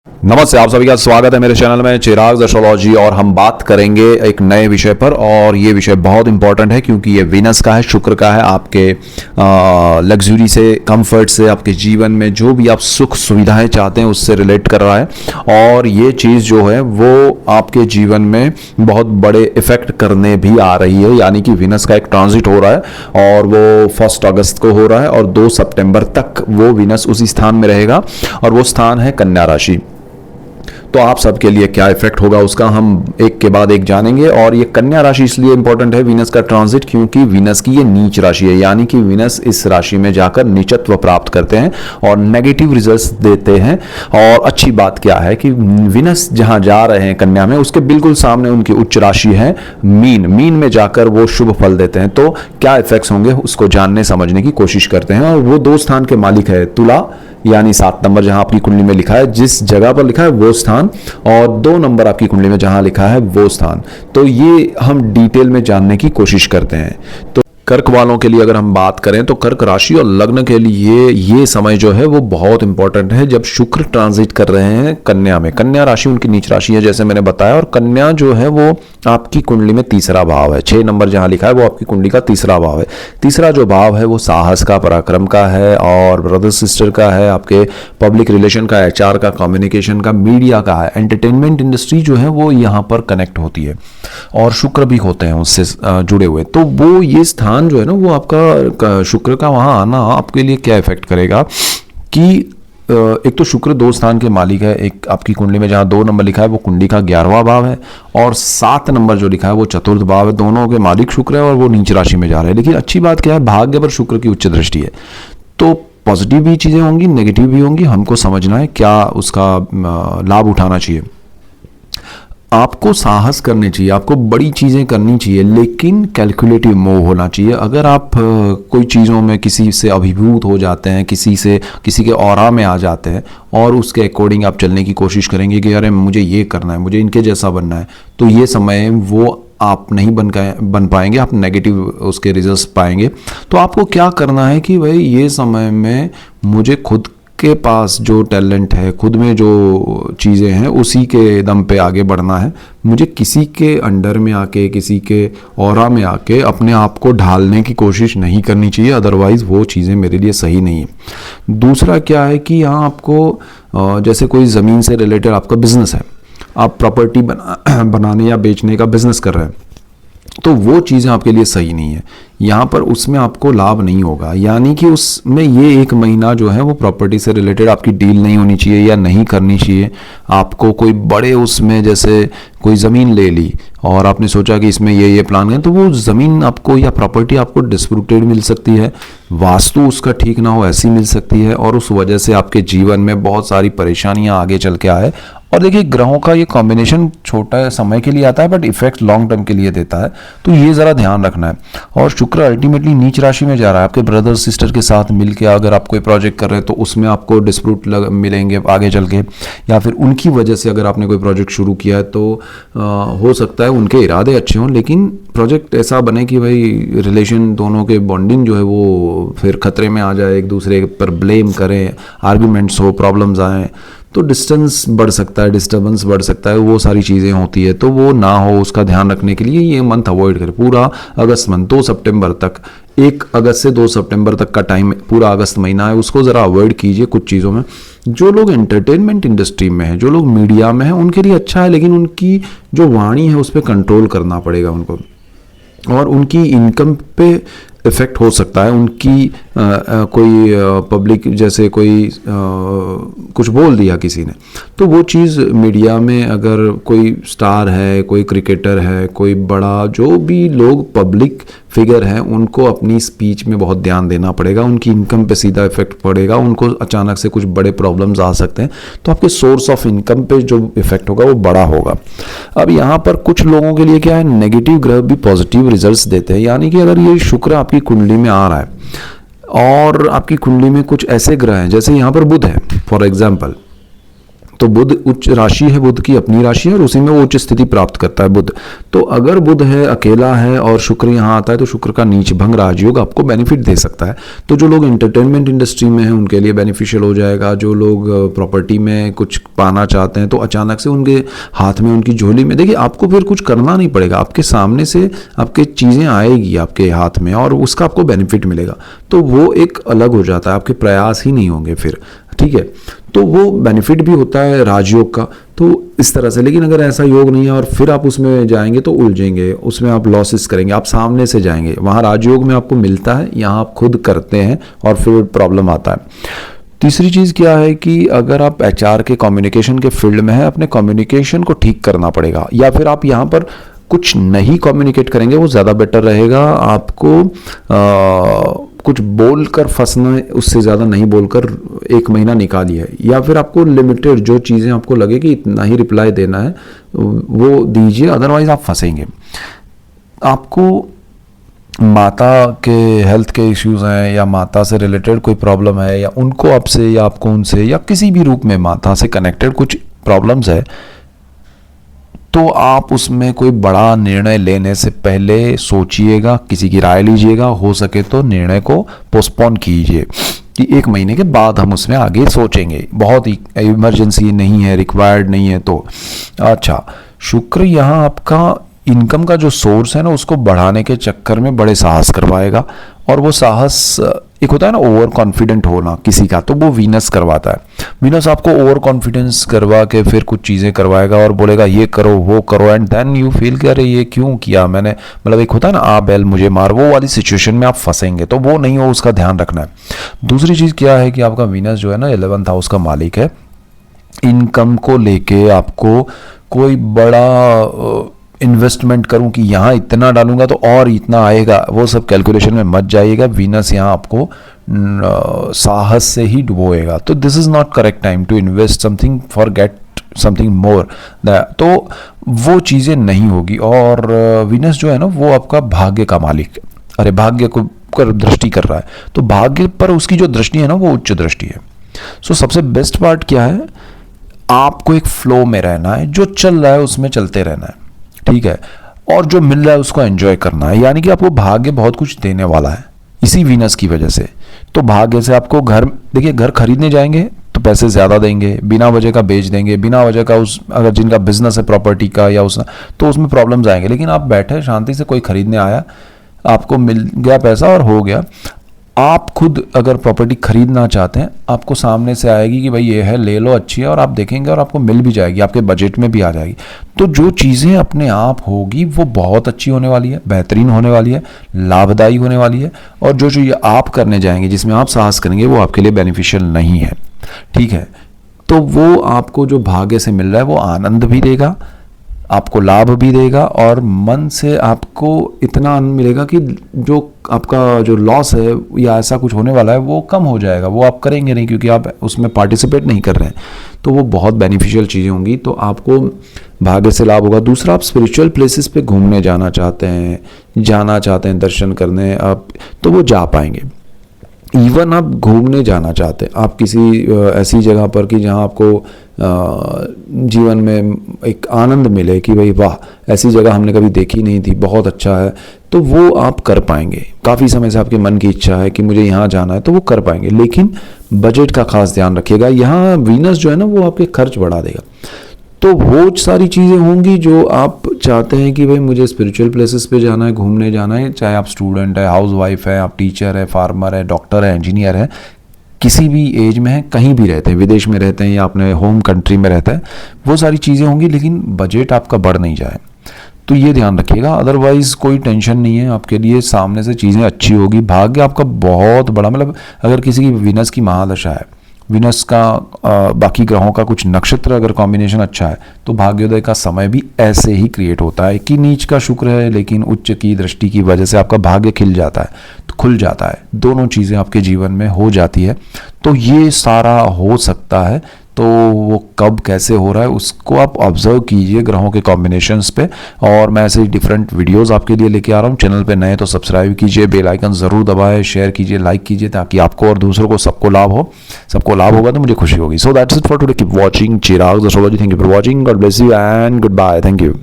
नमस्ते, आप सभी का स्वागत है मेरे चैनल में चिराग एस्ट्रोलॉजी। और हम बात करेंगे एक नए विषय पर, और ये विषय बहुत इंपॉर्टेंट है क्योंकि ये वीनस का है, शुक्र का है। आपके लग्जरी से, कंफर्ट से, आपके जीवन में जो भी आप सुख सुविधाएं चाहते हैं उससे रिलेट कर रहा है। और ये चीज़ जो है वो आपके जीवन में बहुत बड़े इफेक्ट करने भी आ रही है, यानी कि वीनस का एक ट्रांजिट हो रहा है और वो 1 अगस्त को हो रहा है और 2 सितंबर तक वो वीनस उसी स्थान में रहेगा, और वो स्थान है कन्या राशि। तो आप सबके लिए क्या इफेक्ट होगा उसका हम एक के बाद एक जानेंगे। और ये कन्या राशि इसलिए इंपॉर्टेंट है वीनस का ट्रांजिट, क्योंकि वीनस की ये नीच राशि है, यानी कि वीनस इस राशि में जाकर नीचत्व प्राप्त करते हैं और नेगेटिव रिजल्ट्स देते हैं। और अच्छी बात क्या है कि वीनस जहां जा रहे हैं कन्या में, उसके बिल्कुल सामने उनकी उच्च राशि है मीन। मीन में जाकर वो शुभ फल देते हैं। तो क्या इफेक्ट्स होंगे उसको जानने समझने की कोशिश करते हैं। और वो 2 स्थान के मालिक है तुला, यानी 7 नंबर जहां आपकी कुंडली में लिखा है, जिस जगह पर लिखा है वो स्थान, और 2 नंबर आपकी कुंडली में जहां लिखा है वो स्थान। तो ये हम डिटेल में जानने की कोशिश करते हैं। तो कर्क वालों के लिए अगर हम बात करें तो कर्क राशि और लग्न के लिए ये समय जो है वो बहुत इंपॉर्टेंट है, जब शुक्र ट्रांजिट कर रहे हैं कन्या में। कन्या राशि उनकी नीच राशि है जैसे मैंने बताया, और कन्या जो है वो आपकी कुंडली में तीसरा भाव है। 6 नंबर जहां लिखा है वो आपकी कुंडली का तीसरा भाव है। तीसरा जो भाव है वो साहस का, पराक्रम का है, और ब्रदर सिस्टर का है, आपके पब्लिक रिलेशन का, एचआर का, कम्युनिकेशन का, मीडिया का है। एंटरटेनमेंट इंडस्ट्री जो है वो यहाँ पर कनेक्ट होती है, और शुक्र भी होते हैं उससे जुड़े हुए। तो वो ये स्थान जो है ना, वो आपका शुक्र का वहां आना आपके लिए क्या इफेक्ट करेगा कि एक तो शुक्र 2 स्थान के मालिक है। एक आपकी कुंडली में जहां 2 नंबर लिखा है वो कुंडली का 11वां भाव है, और 7 नंबर जो लिखा है वो चतुर्थ भाव है। दोनों के मालिक शुक्र है और वो नीच राशि में जा रहे हैं। लेकिन अच्छी बात क्या है, भाग्य पर शुक्र की उच्च दृष्टि है। तो पॉजिटिव भी चीजें होंगी, नेगेटिव भी होंगी। हमको समझना है क्या उसका लाभ उठाना चाहिए। आपको साहस करने चाहिए, आपको बड़ी चीज़ें करनी चाहिए, लेकिन कैलकुलेटिव मूव होना चाहिए। अगर आप कोई चीज़ों में किसी से अभिभूत हो जाते हैं, किसी के ऑरा में आ जाते हैं, और उसके अकॉर्डिंग आप चलने की कोशिश करेंगे कि अरे मुझे ये करना है, मुझे इनके जैसा बनना है, तो ये समय वो आप नहीं बन पाएंगे, आप नेगेटिव उसके रिजल्ट्स पाएंगे। तो आपको क्या करना है कि भाई ये समय में मुझे खुद के पास जो टैलेंट है, खुद में जो चीज़ें हैं, उसी के दम पे आगे बढ़ना है। मुझे किसी के अंडर में आके, किसी के ऑरा में आके अपने आप को ढालने की कोशिश नहीं करनी चाहिए, अदरवाइज़ वो चीज़ें मेरे लिए सही नहीं है। दूसरा क्या है कि यहाँ आपको जैसे कोई ज़मीन से रिलेटेड आपका बिजनेस है, आप प्रॉपर्टी बनाने या बेचने का बिजनेस कर रहे हैं, तो वो चीज़ें आपके लिए सही नहीं है। यहाँ पर उसमें आपको लाभ नहीं होगा, यानी कि उसमें ये 1 महीना जो है वो प्रॉपर्टी से रिलेटेड आपकी डील नहीं होनी चाहिए या नहीं करनी चाहिए। आपको कोई बड़े उसमें, जैसे कोई ज़मीन ले ली और आपने सोचा कि इसमें ये प्लान करें, तो वो ज़मीन आपको या प्रॉपर्टी आपको डिस्प्यूटेड मिल सकती है, वास्तु उसका ठीक ना हो ऐसी मिल सकती है, और उस वजह से आपके जीवन में बहुत सारी परेशानियाँ आगे चल के आए। और देखिए, ग्रहों का ये कॉम्बिनेशन छोटा समय के लिए आता है, बट इफेक्ट लॉन्ग टर्म के लिए देता है, तो ये ज़रा ध्यान रखना है। और शुक्र अल्टीमेटली नीच राशि में जा रहा है, आपके ब्रदर सिस्टर के साथ मिलके अगर आप कोई प्रोजेक्ट कर रहे हैं तो उसमें आपको डिस्प्यूट मिलेंगे आगे चल के, या फिर उनकी वजह से अगर आपने कोई प्रोजेक्ट शुरू किया है तो हो सकता है उनके इरादे अच्छे हों, लेकिन प्रोजेक्ट ऐसा बने कि भाई रिलेशन, दोनों के बॉन्डिंग जो है वो फिर खतरे में आ जाए, एक दूसरे पर ब्लेम करें, आर्ग्यूमेंट्स हो, प्रॉब्लम्स आएँ, तो डिस्टेंस बढ़ सकता है, डिस्टर्बेंस बढ़ सकता है, वो सारी चीज़ें होती है। तो वो ना हो, उसका ध्यान रखने के लिए ये मंथ अवॉइड करें। पूरा अगस्त मंथ 2 सितंबर तक, 1 अगस्त से 2 सितंबर तक का टाइम, पूरा अगस्त महीना है, उसको ज़रा अवॉइड कीजिए कुछ चीज़ों में। जो लोग एंटरटेनमेंट इंडस्ट्री में हैं, जो लोग मीडिया में हैं, उनके लिए अच्छा है, लेकिन उनकी जो वाणी है उस पर कंट्रोल करना पड़ेगा उनको, और उनकी इनकम पे इफेक्ट हो सकता है। उनकी कोई पब्लिक, जैसे कोई कुछ बोल दिया किसी ने, तो वो चीज़ मीडिया में, अगर कोई स्टार है, कोई क्रिकेटर है, कोई बड़ा जो भी लोग पब्लिक फिगर हैं, उनको अपनी स्पीच में बहुत ध्यान देना पड़ेगा। उनकी इनकम पे सीधा इफेक्ट पड़ेगा, उनको अचानक से कुछ बड़े प्रॉब्लम्स आ सकते हैं, तो आपके सोर्स ऑफ इनकम पे जो इफेक्ट होगा वो बड़ा होगा। अब यहाँ पर कुछ लोगों के लिए क्या है, नेगेटिव ग्रह भी पॉजिटिव रिजल्ट्स देते हैं, यानी कि अगर ये शुक्र आपकी कुंडली में आ रहा है और आपकी कुंडली में कुछ ऐसे ग्रह हैं, जैसे यहाँ पर बुध है फॉर एग्जाम्पल, तो बुध उच्च राशि है, बुध की अपनी राशि है और उसी में वो उच्च स्थिति प्राप्त करता है बुध। तो अगर बुध है अकेला है और शुक्र यहाँ आता है तो शुक्र का नीच भंग राजयोग आपको बेनिफिट दे सकता है। तो जो लोग एंटरटेनमेंट इंडस्ट्री में हैं उनके लिए बेनिफिशियल हो जाएगा। जो लोग प्रॉपर्टी में कुछ पाना चाहते हैं तो अचानक से उनके हाथ में, उनकी झोली में, देखिए आपको फिर कुछ करना नहीं पड़ेगा, आपके सामने से आपके चीज़ें आएगी आपके हाथ में और उसका आपको बेनिफिट मिलेगा। तो वो एक अलग हो जाता है, आपके प्रयास ही नहीं होंगे फिर, ठीक है। तो वो बेनिफिट भी होता है राजयोग का। तो इस तरह से, लेकिन अगर ऐसा योग नहीं है और फिर आप उसमें जाएंगे तो उलझेंगे, उसमें आप लॉसेस करेंगे, आप सामने से जाएंगे। वहाँ राजयोग में आपको मिलता है, यहाँ आप खुद करते हैं और फिर प्रॉब्लम आता है। तीसरी चीज़ क्या है कि अगर आप एचआर के कम्युनिकेशन के फील्ड में है, अपने कम्युनिकेशन को ठीक करना पड़ेगा, या फिर आप यहाँ पर कुछ नहीं कम्युनिकेट करेंगे वो ज़्यादा बेटर रहेगा। आपको कुछ बोलकर फंसना, उससे ज़्यादा नहीं बोलकर एक महीना निकालिए, या फिर आपको लिमिटेड जो चीज़ें आपको लगे कि इतना ही रिप्लाई देना है वो दीजिए, अदरवाइज आप फंसेंगे। आपको माता के हेल्थ के इश्यूज हैं या माता से रिलेटेड कोई प्रॉब्लम है या उनको आपसे या आपको उनसे या किसी भी रूप में माता से कनेक्टेड कुछ प्रॉब्लम्स है, तो आप उसमें कोई बड़ा निर्णय लेने से पहले सोचिएगा, किसी की राय लीजिएगा, हो सके तो निर्णय को पोस्टपोन कीजिए कि एक महीने के बाद हम उसमें आगे सोचेंगे, बहुत ही इमरजेंसी नहीं है, रिक्वायर्ड नहीं है तो। अच्छा, शुक्र यहाँ आपका इनकम का जो सोर्स है ना उसको बढ़ाने के चक्कर में बड़े साहस करवाएगा, और वो साहस एक होता है ना ओवर कॉन्फिडेंट होना किसी का, तो वो वीनस करवाता है। वीनस आपको ओवर कॉन्फिडेंस करवा के फिर कुछ चीज़ें करवाएगा और बोलेगा ये करो वो करो, एंड देन यू फील कि अरे ये क्यों किया मैंने, मतलब एक होता है ना आ बैल मुझे मार, वो वाली सिचुएशन में आप फंसेंगे। तो वो नहीं हो, उसका ध्यान रखना है। दूसरी चीज़ क्या है कि आपका वीनस जो है ना 11th हाउस का मालिक है। इनकम को लेके आपको कोई बड़ा इन्वेस्टमेंट करूं कि यहाँ इतना डालूंगा तो और इतना आएगा, वो सब कैलकुलेशन में मत जाइएगा। वीनस यहाँ आपको साहस से ही डुबोएगा। तो this is not correct time to invest something for get something more, तो वो चीज़ें नहीं होगी। और वीनस जो है ना वो आपका भाग्य का मालिक, अरे भाग्य को कर दृष्टि कर रहा है, तो भाग्य पर उसकी जो दृष्टि है ना वो उच्च दृष्टि है। सो सबसे बेस्ट पार्ट क्या है, आपको एक फ्लो में रहना है, जो चल रहा है उसमें चलते रहना है, ठीक है, और जो मिल रहा है उसको एंजॉय करना है। यानी कि आपको भाग्य बहुत कुछ देने वाला है इसी वीनस की वजह से। तो भाग्य से आपको घर, देखिए घर खरीदने जाएंगे तो पैसे ज़्यादा देंगे, बिना वजह का बेच देंगे, बिना वजह का उस, अगर जिनका बिजनेस है प्रॉपर्टी का या उस, तो उसमें प्रॉब्लम्स आएंगे। लेकिन आप बैठे शांति से, कोई खरीदने आया, आपको मिल गया पैसा और हो गया। आप खुद अगर प्रॉपर्टी खरीदना चाहते हैं, आपको सामने से आएगी कि भाई ये है, ले लो, अच्छी है, और आप देखेंगे और आपको मिल भी जाएगी, आपके बजट में भी आ जाएगी। तो जो चीज़ें अपने आप होगी वो बहुत अच्छी होने वाली है, बेहतरीन होने वाली है, लाभदायी होने वाली है। और जो जो ये आप करने जाएंगे, जिसमें आप साहस करेंगे, वो आपके लिए बेनिफिशियल नहीं है, ठीक है। तो वो आपको जो भाग्य से मिल रहा है वो आनंद भी देगा, आपको लाभ भी देगा, और मन से आपको इतना आनंद मिलेगा कि जो आपका जो लॉस है या ऐसा कुछ होने वाला है वो कम हो जाएगा। वो आप करेंगे नहीं क्योंकि आप उसमें पार्टिसिपेट नहीं कर रहे हैं। तो वो बहुत बेनिफिशियल चीज़ें होंगी, तो आपको भाग्य से लाभ होगा। दूसरा, आप स्पिरिचुअल प्लेसेस पे घूमने जाना चाहते हैं दर्शन करने आप, तो वो जा पाएंगे। इवन आप घूमने जाना चाहते हैं, आप किसी ऐसी जगह पर कि जहाँ आपको जीवन में एक आनंद मिले कि भाई वाह, ऐसी जगह हमने कभी देखी नहीं थी, बहुत अच्छा है, तो वो आप कर पाएंगे। काफ़ी समय से आपके मन की इच्छा है कि मुझे यहाँ जाना है, तो वो कर पाएंगे। लेकिन बजट का खास ध्यान रखिएगा, यहाँ वीनस जो है ना वो आपके खर्च बढ़ा देगा। तो वो सारी चीज़ें होंगी जो आप चाहते हैं कि भाई मुझे स्पिरिचुअल प्लेसेस पे जाना है, घूमने जाना है, चाहे आप स्टूडेंट है, हाउस वाइफ है, आप टीचर है, फार्मर है, डॉक्टर है, इंजीनियर है, किसी भी एज में है, कहीं भी रहते हैं, विदेश में रहते हैं या अपने होम कंट्री में रहते हैं, वो सारी चीज़ें होंगी, लेकिन बजट आपका बढ़ नहीं जाए, तो ये ध्यान रखिएगा। अदरवाइज़ कोई टेंशन नहीं है आपके लिए, सामने से चीज़ें अच्छी होगी। भाग्य आपका बहुत बड़ा, मतलब अगर किसी की वीनस की महादशा है, वीनस का बाकी ग्रहों का कुछ नक्षत्र अगर कॉम्बिनेशन अच्छा है, तो भाग्योदय का समय भी ऐसे ही क्रिएट होता है कि नीच का शुक्र है लेकिन उच्च की दृष्टि की वजह से आपका भाग्य खिल जाता है, तो खुल जाता है, दोनों चीज़ें आपके जीवन में हो जाती है। तो ये सारा हो सकता है, तो वो कब कैसे हो रहा है उसको आप ऑब्जर्व कीजिए ग्रहों के कॉम्बिनेशंस पे। और मैं ऐसे ही डिफरेंट वीडियोस आपके लिए लेके आ रहा हूँ। चैनल पे नए तो सब्सक्राइब कीजिए, बेल आइकन ज़रूर दबाएं, शेयर कीजिए, लाइक कीजिए, ताकि आपको और दूसरों को सबको लाभ हो। सबको लाभ होगा तो मुझे खुशी होगी। So that's it for today. Keep watching Chirag astrology. Thank you for watching. God bless you and good bye. Thank you.